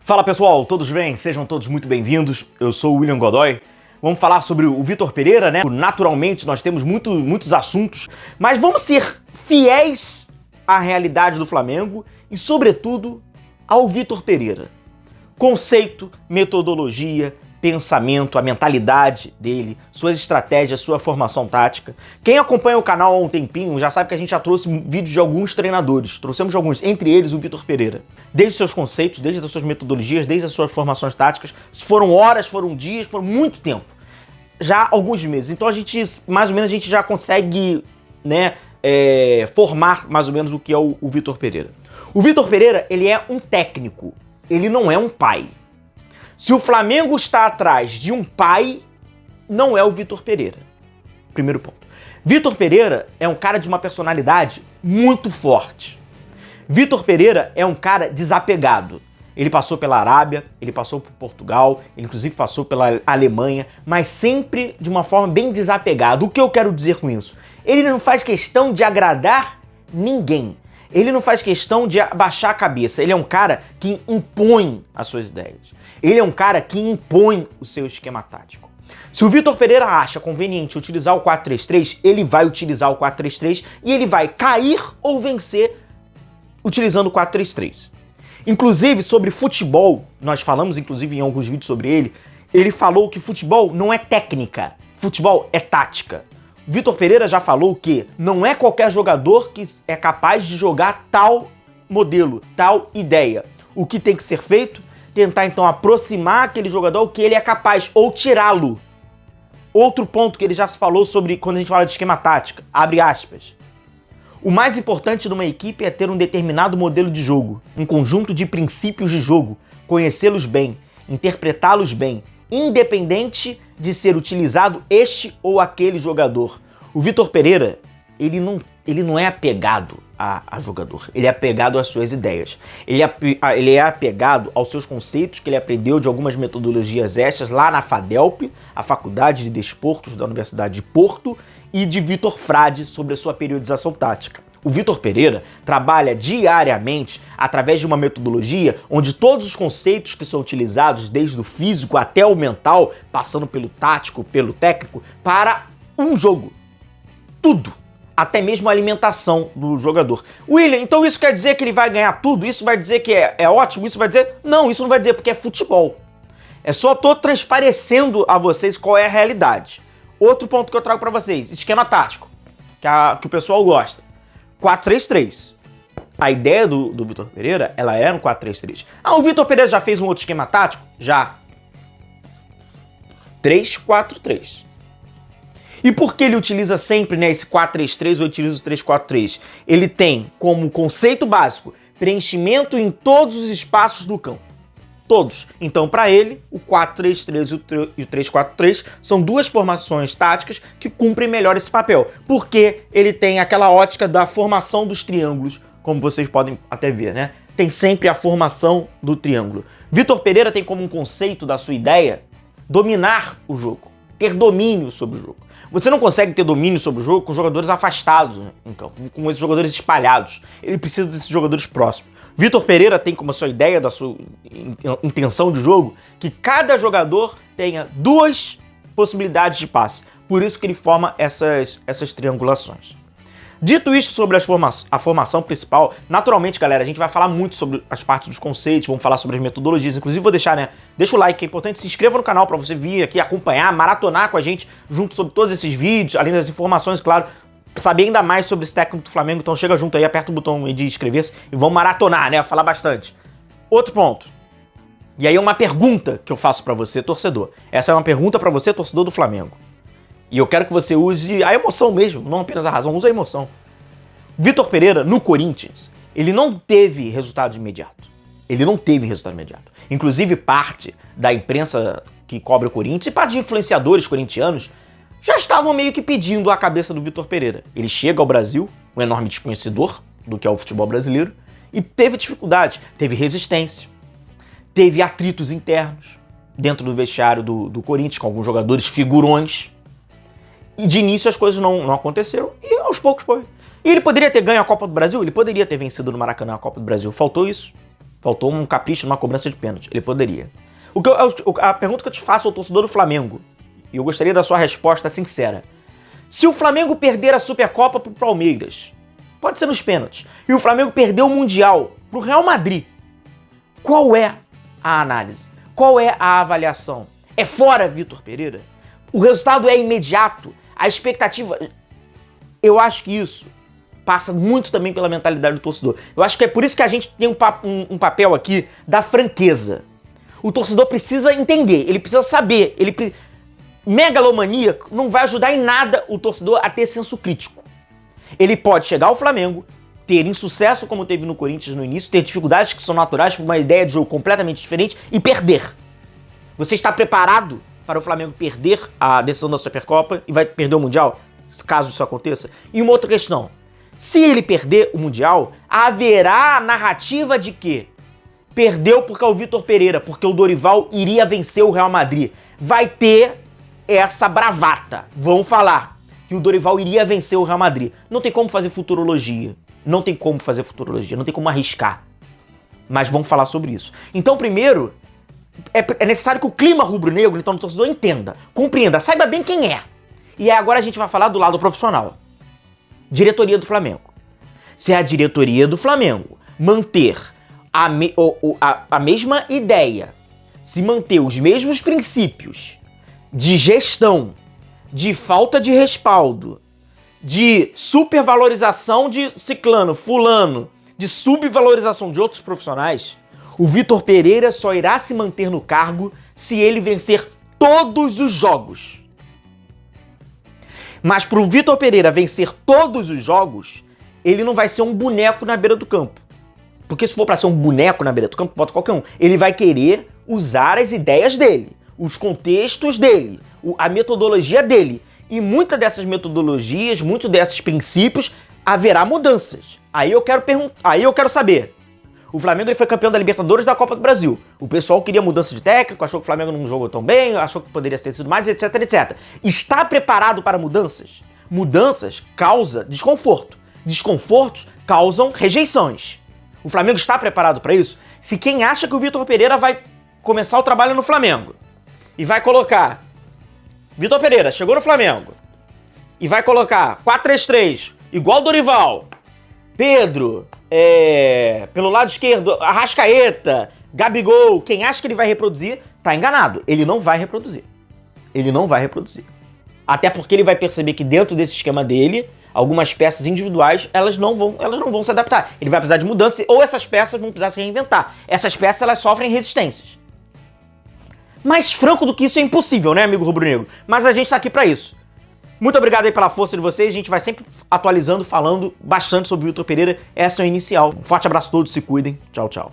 Fala pessoal, todos bem? Sejam todos muito bem-vindos. Eu sou o William Godoy. Vamos falar sobre o Vitor Pereira, né? Naturalmente, nós temos muitos assuntos, mas vamos ser fiéis à realidade do Flamengo e, sobretudo, ao Vitor Pereira. Conceito, metodologia, pensamento, a mentalidade dele, suas estratégias, sua formação tática. Quem acompanha o canal há um tempinho já sabe que a gente já trouxe vídeos de alguns treinadores. Trouxemos de alguns, entre eles o Vitor Pereira. Desde os seus conceitos, desde as suas metodologias, desde as suas formações táticas. Foram horas, foram dias, foram muito tempo. Já alguns meses. Então a gente, mais ou menos, a gente já consegue, né, formar mais ou menos o que é o Vitor Pereira. O Vitor Pereira, ele é um técnico. Ele não é um pai. Se o Flamengo está atrás de um pai, não é o Vitor Pereira. Primeiro ponto. Vitor Pereira é um cara de uma personalidade muito forte. Vitor Pereira é um cara desapegado. Ele passou pela Arábia, ele passou por Portugal, ele inclusive passou pela Alemanha, mas sempre de uma forma bem desapegada. O que eu quero dizer com isso? Ele não faz questão de agradar ninguém. Ele não faz questão de abaixar a cabeça. Ele é um cara que impõe as suas ideias. Ele é um cara que impõe o seu esquema tático. Se o Vitor Pereira acha conveniente utilizar o 4-3-3, ele vai utilizar o 4-3-3 e ele vai cair ou vencer utilizando o 4-3-3. Inclusive, sobre futebol, nós falamos inclusive em alguns vídeos sobre ele falou que futebol não é técnica, futebol é tática. Vitor Pereira já falou que não é qualquer jogador que é capaz de jogar tal modelo, tal ideia. O que tem que ser feito? Tentar então aproximar aquele jogador ao que ele é capaz, ou tirá-lo. Outro ponto que ele já se falou sobre quando a gente fala de esquema tático, abre aspas. O mais importante numa equipe é ter um determinado modelo de jogo, um conjunto de princípios de jogo, conhecê-los bem, interpretá-los bem, independente de ser utilizado este ou aquele jogador. O Vitor Pereira, ele não é apegado a jogador, ele é apegado às suas ideias. Ele é apegado aos seus conceitos que ele aprendeu de algumas metodologias extras lá na FADELP, a Faculdade de Desportos da Universidade de Porto, e de Vitor Frade sobre a sua periodização tática. O Vitor Pereira trabalha diariamente através de uma metodologia onde todos os conceitos que são utilizados, desde o físico até o mental, passando pelo tático, pelo técnico, para um jogo. Tudo. Até mesmo a alimentação do jogador. William, então isso quer dizer que ele vai ganhar tudo? Isso vai dizer que é ótimo? Isso vai dizer... Não, isso não vai dizer, porque é futebol. É só tô transparecendo a vocês qual é a realidade. Outro ponto que eu trago para vocês, esquema tático, que o pessoal gosta. 4-3-3. A ideia do Vitor Pereira, ela era um 4-3-3. Ah, o Vitor Pereira já fez um outro esquema tático? Já. 3-4-3. E por que ele utiliza sempre, né, esse 4-3-3 ou utiliza o 3-4-3? Ele tem como conceito básico preenchimento em todos os espaços do campo. Todos. Então, para ele, o 4-3-3 e o 3-4-3 são duas formações táticas que cumprem melhor esse papel. Porque ele tem aquela ótica da formação dos triângulos, como vocês podem até ver, né? Tem sempre a formação do triângulo. Vitor Pereira tem como um conceito da sua ideia dominar o jogo, ter domínio sobre o jogo. Você não consegue ter domínio sobre o jogo com jogadores afastados em campo, com esses jogadores espalhados. Ele precisa desses jogadores próximos. Vitor Pereira tem como a sua ideia, da sua intenção de jogo, que cada jogador tenha duas possibilidades de passe. Por isso que ele forma essas triangulações. Dito isso sobre a formação principal, naturalmente, galera, a gente vai falar muito sobre as partes dos conceitos, vamos falar sobre as metodologias. Inclusive, vou deixar, né? Deixa o like, que é importante. Se inscreva no canal para você vir aqui acompanhar, maratonar com a gente junto sobre todos esses vídeos, além das informações, claro. Saber ainda mais sobre esse técnico do Flamengo, então chega junto aí, aperta o botão de inscrever-se e vamos maratonar, né? Falar bastante. Outro ponto. E aí é uma pergunta que eu faço pra você, torcedor. Essa é uma pergunta pra você, torcedor do Flamengo. E eu quero que você use a emoção mesmo, não apenas a razão, use a emoção. Vitor Pereira, no Corinthians, ele não teve resultado imediato. Ele não teve resultado imediato. Inclusive, parte da imprensa que cobre o Corinthians e parte de influenciadores corintianos já estavam meio que pedindo a cabeça do Vitor Pereira. Ele chega ao Brasil, um enorme desconhecedor do que é o futebol brasileiro, e teve dificuldade, teve resistência, teve atritos internos dentro do vestiário do Corinthians, com alguns jogadores figurões, e de início as coisas não aconteceram, e aos poucos foi. E ele poderia ter ganho a Copa do Brasil? Ele poderia ter vencido no Maracanã a Copa do Brasil. Faltou isso. Faltou um capricho numa cobrança de pênalti. Ele poderia. A pergunta que eu te faço ao torcedor do Flamengo, e eu gostaria da sua resposta sincera. Se o Flamengo perder a Supercopa pro Palmeiras, pode ser nos pênaltis, e o Flamengo perder o Mundial pro Real Madrid, qual é a análise? Qual é a avaliação? É fora Vitor Pereira? O resultado é imediato? A expectativa... Eu acho que isso passa muito também pela mentalidade do torcedor. Eu acho que é por isso que a gente tem um papel aqui da franqueza. O torcedor precisa entender, ele precisa saber, Megalomania não vai ajudar em nada o torcedor a ter senso crítico. Ele pode chegar ao Flamengo, ter insucesso como teve no Corinthians no início, ter dificuldades que são naturais por uma ideia de jogo completamente diferente e perder. Você está preparado para o Flamengo perder a decisão da Supercopa e vai perder o Mundial, caso isso aconteça? E uma outra questão. Se ele perder o Mundial, haverá a narrativa de que perdeu porque é o Vitor Pereira, porque o Dorival iria vencer o Real Madrid. Vai ter essa bravata. Vão falar que o Dorival iria vencer o Real Madrid. Não tem como fazer futurologia. Não tem como arriscar. Mas vamos falar sobre isso. Então, primeiro, é necessário que o clima rubro-negro, então, no torcedor entenda, compreenda, saiba bem quem é. E agora a gente vai falar do lado profissional. Diretoria do Flamengo. Se a diretoria do Flamengo manter a mesma ideia, se manter os mesmos princípios de gestão, de falta de respaldo, de supervalorização de ciclano, fulano, de subvalorização de outros profissionais, o Vitor Pereira só irá se manter no cargo se ele vencer todos os jogos. Mas para o Vitor Pereira vencer todos os jogos, ele não vai ser um boneco na beira do campo. Porque se for para ser um boneco na beira do campo, bota qualquer um. Ele vai querer usar as ideias dele, os contextos dele, a metodologia dele. E muitas dessas metodologias, muitos desses princípios, haverá mudanças. Aí eu quero saber. O Flamengo ele foi campeão da Libertadores e da Copa do Brasil. O pessoal queria mudança de técnico, achou que o Flamengo não jogou tão bem, achou que poderia ter sido mais, etc, etc. Está preparado para mudanças? Mudanças causam desconforto. Desconfortos causam rejeições. O Flamengo está preparado para isso? Se quem acha que o Vitor Pereira vai começar o trabalho no Flamengo e vai colocar... Vitor Pereira chegou no Flamengo e vai colocar 4-3-3, igual o Dorival, Pedro... pelo lado esquerdo, Arrascaeta, Gabigol, quem acha que ele vai reproduzir, tá enganado. Ele não vai reproduzir. Ele não vai reproduzir. Até porque ele vai perceber que dentro desse esquema dele, algumas peças individuais, elas não vão se adaptar. Ele vai precisar de mudança, ou essas peças vão precisar se reinventar. Essas peças, elas sofrem resistências. Mais franco do que isso é impossível, né, amigo rubro-negro? Mas a gente tá aqui pra isso. Muito obrigado aí pela força de vocês, a gente vai sempre atualizando, falando bastante sobre o Vitor Pereira. Essa é a inicial. Um forte abraço a todos, se cuidem. Tchau, tchau.